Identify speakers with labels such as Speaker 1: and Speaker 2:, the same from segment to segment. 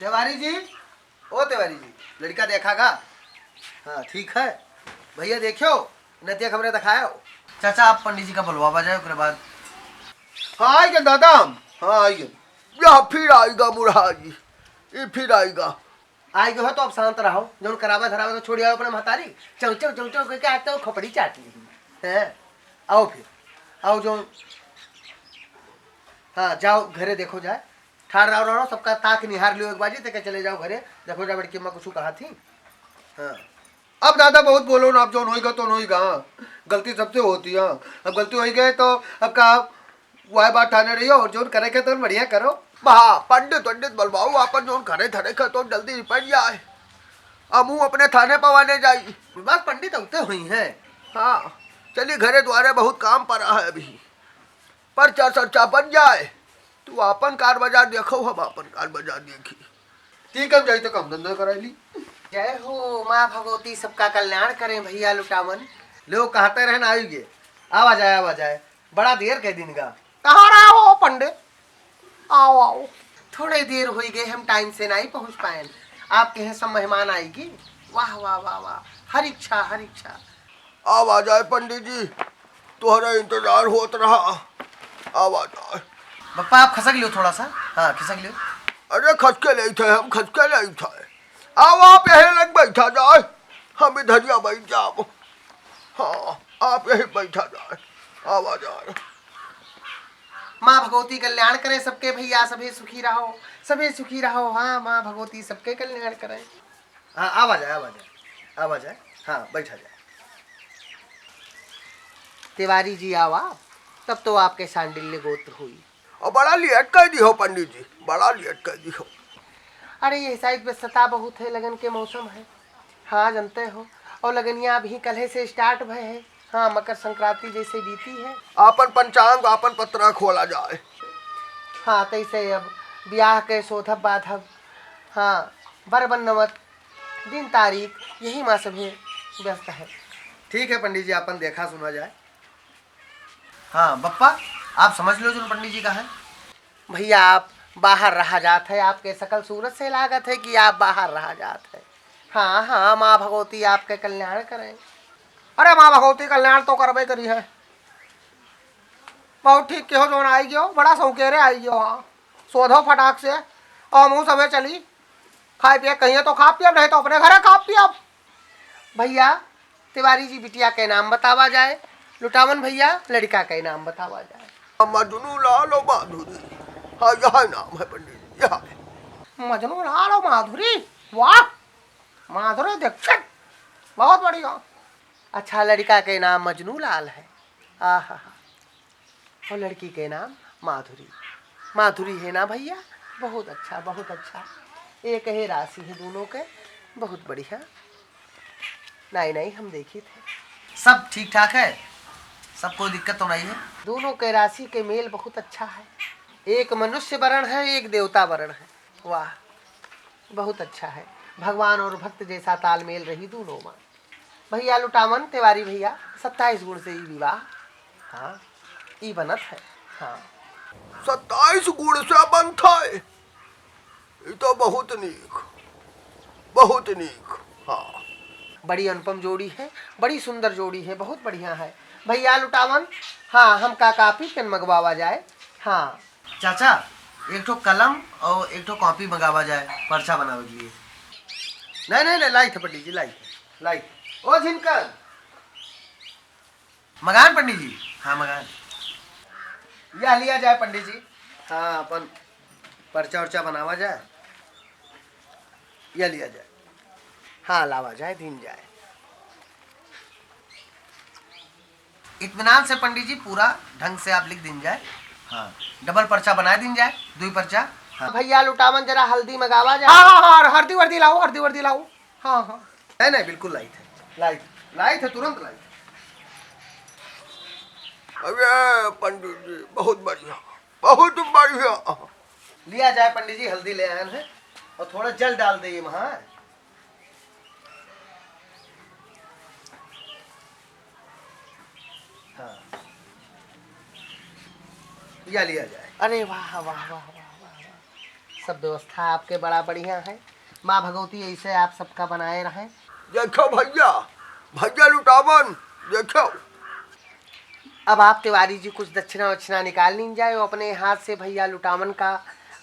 Speaker 1: तिवारी जी, ओ तिवारी जी, लड़का देखा का? हाँ ठीक है भैया, देखियो नतिया खबरें दिखाया। चाचा आप पंडित जी का बुलवा जाए उसके बाद। हाँ आएगा दादा हम, हाँ आएगा।
Speaker 2: या फिर आएगा बुढ़ा जी, ये फिर आएगा।
Speaker 1: आएगा हो तो अब शांत रहो, जो करावा धरावा तो छोड़ी आओ अपने महतारी। चौ चौ चौ चौ करके आते हो खपड़ी चाट ली है। आओ फिर आओ जो, हाँ जाओ घरे देखो जाए। ठाड़ रहो सबका ताक निहार लियो एक बाजी तक चले जाओ घरे। देखो जा बड़की अम्मा कुछ कहा थी। हाँ अब दादा बहुत बोलो ना, अब जो होगा तो होगा, गलती सबसे होती है। अब गलती हो गई तो अब कहा वह बात ठाने रही हो, और जो करे के तो बढ़िया करो।
Speaker 2: बहा पंडित पंडित बलवाऊ अपन जो घरे धरे का तो जल्दी निपट जाए। अमू अपने थाने पवाने जाई।
Speaker 1: बस पंडित होते हुई हैं।
Speaker 2: हाँ चलिए घरे द्वारे बहुत काम पड़ा है अभी, पर्चा सर्चा बन जाए तू अपन कार बाजार देखो, हम अपन कार बाजार देखी।
Speaker 1: ठीक है जाई तो कम धंधा करा ली। जय हो माँ भगवती, सबका कल्याण करें भैया लुटावन। लोग कहते रहना आइए, आवा जाए बड़ा देर के दिन का।
Speaker 2: कहाँ रहा हो पंडित? आओ आओ।
Speaker 1: थोड़े देर हो गए, हम टाइम से नहीं पहुंच पाए। आपके यहाँ सब मेहमान आएगी। वाह वाह वाह वाह, हर इच्छा हर इच्छा।
Speaker 2: आवा जाए पंडित जी, तुम्हारा इंतजार होत रहा। आवा जाए।
Speaker 1: पप्पा आप खसक लियो थोड़ा सा, हाँ खसक लियो।
Speaker 2: अरे खसके ले थे, हम खसके ले थे। आओ आप यही लग बैठा जाए, हम इधर बैठ जाओ। हाँ आप यही बैठा जाए, आवा जाए।
Speaker 1: माँ भगवती कल्याण करे सबके भैया, सभी सुखी रहो, सभी सुखी रहो। हाँ माँ भगवती सबके कल्याण करे। हाँ आवा जाए, हाँ बैठा जाए। तिवारी जी आवा, तब तो आपके सांडिल्य गोत्र हुई।
Speaker 2: और बड़ा लेट कर दी हो पंडित जी, बड़ा लेट कर दी हो।
Speaker 1: अरे ये साइड पे सता बहुत है, लगन के मौसम है। हाँ जानते हो, और लगनिया अभी कल से स्टार्ट भय है। हाँ मकर संक्रांति जैसे बीती है।
Speaker 2: आपन पंचांग आपन पत्रा खोला जाए।
Speaker 1: हाँ तैसे अब ब्याह के शोधब बाधब, हाँ बरबन्नवत दिन तारीख यही माँ सभी व्यस्त है। ठीक है पंडित जी, अपन देखा सुना जाए। हाँ बप्पा आप समझ लो जो पंडित जी का है। भैया आप बाहर रहा जात है, आपके सकल सूरत से लागत है कि आप बाहर रहा जात है। हाँ हाँ माँ भगवती आपके कल्याण करें।
Speaker 2: अरे माँ भगवती कल्याण तो करबे करी है। बहुत ठीक क्यों जो आई गयो, बड़ा सौकेरे आई गयो। हाँ सोधो फटाक से, और मुँह सबे चली खाए पिए, कहिए तो खा पिए, नहीं तो अपने घरे खा पिए।
Speaker 1: भैया तिवारी जी बिटिया के नाम बतावा जाए, लुटावन भैया लड़का के नाम बतावा जाए।
Speaker 2: मजनू लाल और माधुरी, हाँ यह नाम है पंडित जी, यह।
Speaker 1: मजनू लाल और माधुरी, वाह माधुरी दीक्षित, बहुत बढ़िया। अच्छा लड़का के नाम मजनू लाल है, आहा, और लड़की के नाम माधुरी। माधुरी है ना भैया, बहुत अच्छा बहुत अच्छा। एक ही राशि है दोनों के, बहुत बढ़िया। नहीं हम देखे थे, सब ठीक ठाक है, सब कोई दिक्कत तो नहीं है। दोनों के राशि के मेल बहुत अच्छा है। एक मनुष्य वर्ण है, एक देवता वर्ण है। वाह बहुत अच्छा है, भगवान और भक्त जैसा तालमेल रही दोनों में। भैया लुटावन तिवारी भैया 27 गुण से ही विवाह, हाँ ई बनत है। हाँ
Speaker 2: 27 गुण से बनता है, ये तो बहुत नीक, बहुत नीक। हाँ
Speaker 1: बड़ी अनुपम जोड़ी है, बड़ी सुंदर जोड़ी है, बहुत बढ़िया है। भैया लुटावन, हाँ हम का कापी पेन मंगवावा जाए। हाँ चाचा एक ठो कलम और एक ठो कॉपी मंगावा जाए पर्चा बनावे के लिए। नहीं लाई थे पंडित जी, लाई थे। ओ झिनकर मगान पंडित जी, हाँ मगान या लिया जाए पंडित जी। हाँ अपन पर्चा उर्चा बनावा जाए, या लिया जाए। हाँ लावा जाए, दिन जाए इत्मीनान से पंडित जी, पूरा ढंग से आप लिख दिन जाए। हाँ डबल पर्चा बनाए दिन जाए, 2 पर्चा। हाँ भैया लुटावन जरा हल्दी मंगावा जाए।
Speaker 2: हाँ हल्दी वर्दी लाओ, हल्दी वर्दी लाओ। हाँ हाँ
Speaker 1: नहीं बिल्कुल लाई थे तुरंत लाई थे।
Speaker 2: अरे पंडित जी बहुत बढ़िया, बहुत बढ़िया।
Speaker 1: लिया जाए पंडित जी, हल्दी ले आए हैं, और थोड़ा जल डाल दे वहाँ। हाँ या लिया जाए। अरे वाह वाह वाह वाह वाह, सब व्यवस्था आपके बड़ा बढ़िया है। माँ भगवती ऐसे आप सबका बनाए रहें।
Speaker 2: देखो भैया, भैया लुटावन, देखो।
Speaker 1: अब आप तिवारी जी कुछ दक्षिणा वक्षिणा निकाल नहीं जाए अपने हाथ से भैया लुटावन का।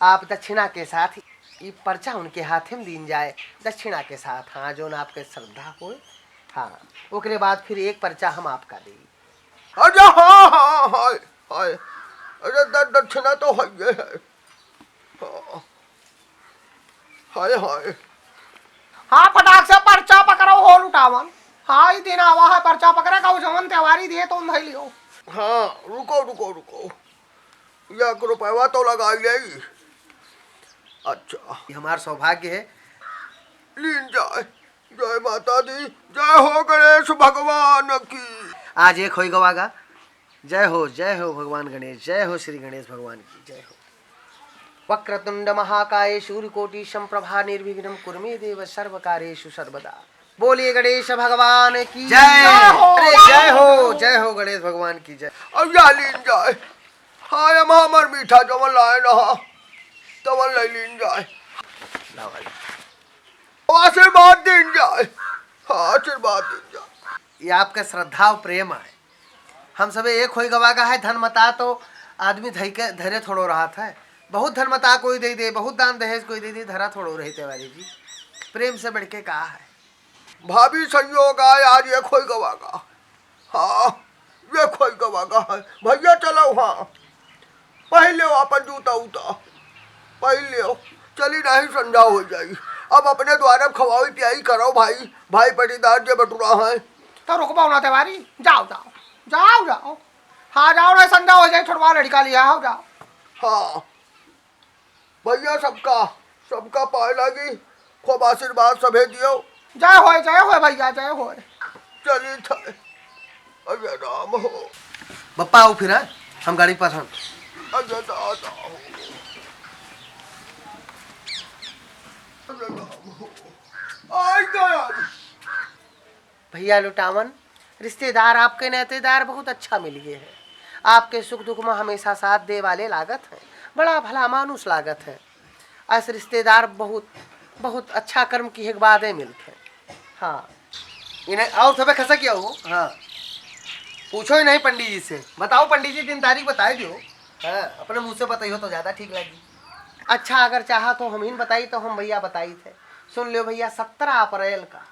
Speaker 1: आप दक्षिणा के साथ ये पर्चा उनके हाथ में दीन जाए दक्षिणा के साथ। हाँ जो ना आपके श्रद्धा हो। हाँ उसके बाद फिर एक पर्चा हम आपका दें।
Speaker 2: अरे हाँ हाँ हाय हाय, अरे दक्षिणा तो है ये है। हाँ, हाय हाय।
Speaker 1: हाँ फटाक से पर्चा पकड़ो हो लुटावन। हाँ ये दिन आवा है पर्चा पकड़े का जमन तिवारी दिए तुम धै लियो।
Speaker 2: हाँ रुको रुको रुको, 1 रुपया तो लगा ही। अच्छा
Speaker 1: ये हमारा सौभाग्य है।
Speaker 2: लीन जाए। जय माता दी, जय हो गणेश भगवान की।
Speaker 1: आज एक होई गवागा। जय हो भगवान गणेश, जय हो श्री गणेश भगवान की जय हो। वक्रतुंड महाकाय सूर्यकोटि समप्रभा निर्विघ्नं कुरु मे देव सर्वकार्येषु सर्वदा। बोलिए गणेश भगवान की
Speaker 2: जय हो।
Speaker 1: अरे जय हो गणेश भगवान की जय।
Speaker 2: अब या लीन जाए। हाँ हम हमर मीठा जमन लाए ना तमन ले लीन जाए। आशीर्वाद दीन जाए। हाँ आशीर्वाद दीन जाए।
Speaker 1: ये आपका श्रद्धा और प्रेम है। हम सब एक होई गवागा है। धन मता तो आदमी धरे थोड़ो रहा था। बहुत धन मता कोई दे दे, बहुत दान दहेज कोई दे दे, धरा थोड़ो रहे तिवारी जी। प्रेम से बढ़ के कहा है।
Speaker 2: भाभी संयोग आए आज ये खोई गवागा। हाँ ये खोई गवागा है। भैया चलो। हाँ पहले अपन जूता उता पहले चली नहीं संध्या हो जाएगी। अब अपने द्वारा खवाई पियाई करो भाई। भाई पटीदार जो बटुरा है
Speaker 1: तो रुकवाओ ना तिवारी। जाओ जाओ जाओ जाओ। हाँ जाओ ना संध्या हो जाए। थोड़ा लड़का लिया हो जाओ।
Speaker 2: हाँ भैया सबका पाए लगी। खूब आशीर्वाद सभे दियो।
Speaker 1: जय हो भैया जय हो।
Speaker 2: चली थे अजय राम हो।
Speaker 1: बप्पा आओ फिर हम गाड़ी पसंद।
Speaker 2: अजय दादा हो। अजय राम हो। आई गया।
Speaker 1: भैया लुटावन रिश्तेदार आपके नातेदार बहुत अच्छा मिल गए हैं। आपके सुख दुख में हमेशा साथ दे वाले लागत है। बड़ा भला मानुष लागत है। ऐसे रिश्तेदार बहुत बहुत अच्छा कर्म की एक बात है मिलते हैं। हाँ इन्हें और सब खसा क्या हो। हाँ पूछो ही नहीं पंडित जी से। बताओ पंडित जी दिन तारीख बताए दो। हाँ अपने मुँह से बताइयो तो ज़्यादा ठीक लगी। अच्छा अगर चाहा तो हम इन बताई तो हम भैया बताई थे। सुन लो भैया 17 अप्रैल का।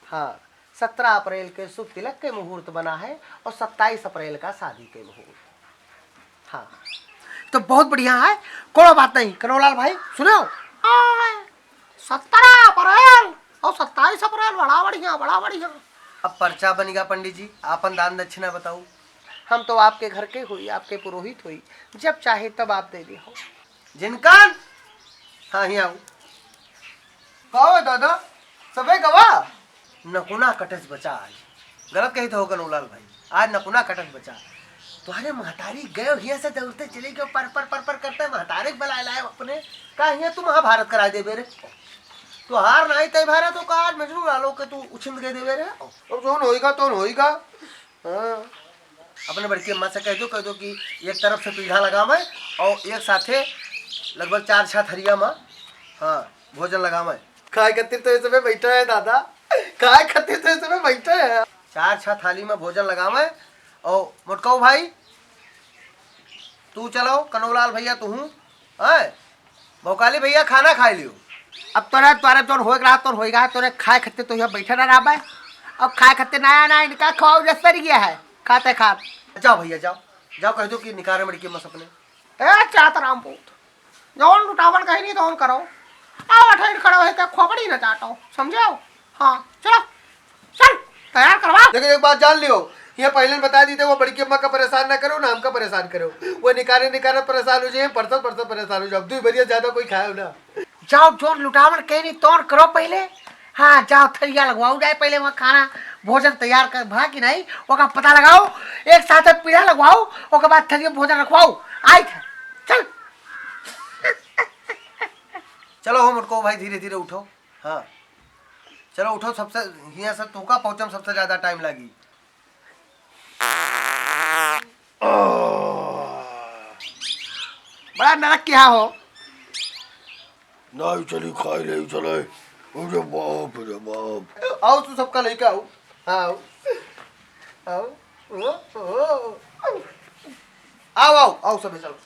Speaker 1: हाँ 17 अप्रैल के शुभ तिलक के मुहूर्त बना है और 27 अप्रैल का शादी के मुहूर्त। हाँ तो बहुत बढ़िया है। कोई बात नहीं कनौलाल भाई सुनो। 17 अप्रैल और 27 अप्रैल बड़ा बढ़िया। अब पर्चा बनेगा पंडित जी। आपन दान दक्षिणा बताओ। हम तो आपके घर के हुई, आपके पुरोहित हुई। जब चाहे तब आप दे दी हो। जिनकन हाँ ही आओ। कहो दादा सबे गवा नकुना कटस बचा। आज गलत कही तो होगा नौलाल भाई। आज नकुना कटस बचा। तुम्हारे महतारी गए हिया से दौड़ते चले गए पर करते महतारे बुला लाए अपने। का हिया तू महाभारत करा दे बेरे। तो हार नहीं तय भारत तो आज मजनू लालो के तू उछिंद के दे बेरे। अब जोन होएगा तो होएगा। हाँ अपने बड़की अम्मा से कह दो कि एक तरफ से पीढ़ा लगावे और एक साथे लगभग 4 छत हरिया में हाँ भोजन लगावे। काय खातिर तो इस समय बैठा है दादा। काय खातिर तो इस समय बैठा है। 4 छत थाली में भोजन लगावे। और मोटकाऊ भाई तू चलो। कनौलाल भैया तू है। भौकाली भैया खाना खा लियो। अब तोरे जोन होएगा तोरे खाए खातिर तो यहाँ बैठे ना रहा। अब खाए खातिर नया इनका खाओ जैसे गया है। खाते जाओ भैया जाओ कह दो कि निकारे मड़की मस अपने। ए चात राम पूत जौन लुटावन कहीं नहीं तो करो। आओ ठहर खड़ो है क्या खोपड़ी न चाटो समझो। हाँ चलो चल तैयार करवा। लेकिन एक बात जान लियो ये पहले बता दी थे वो बड़ी अम्मा का परेशान ना करो ना हमका परेशान करो। वो निकारे परेशान हो जाए परसों परेशान हो जाओ। 2 बरिया ज्यादा कोई खाए ना। जाओ जोन लुटावन कहीं नहीं तोड़ करो पहले। हाँ जाओ थरिया लगवाओ जाए पहले वहाँ खाना भोजन तैयार कर भा कि नहीं ओका पता लगाओ। एक साथ पीढ़ा लगवाओ ओके बाद थरिया भोजन रखवाओ। आई था चल चलो हो मुटको भाई धीरे धीरे उठो। हाँ चलो उठो। सबसे यहाँ से तुका पहुँचम सबसे ज्यादा टाइम लगी। बड़ा नरक क्या हो।
Speaker 2: नहीं चली खाई ले चले। अरे बाप रे बाप।
Speaker 1: आओ तू सबका लेके आओ। आओ आओ आओ आओ आओ आओ सब चलो।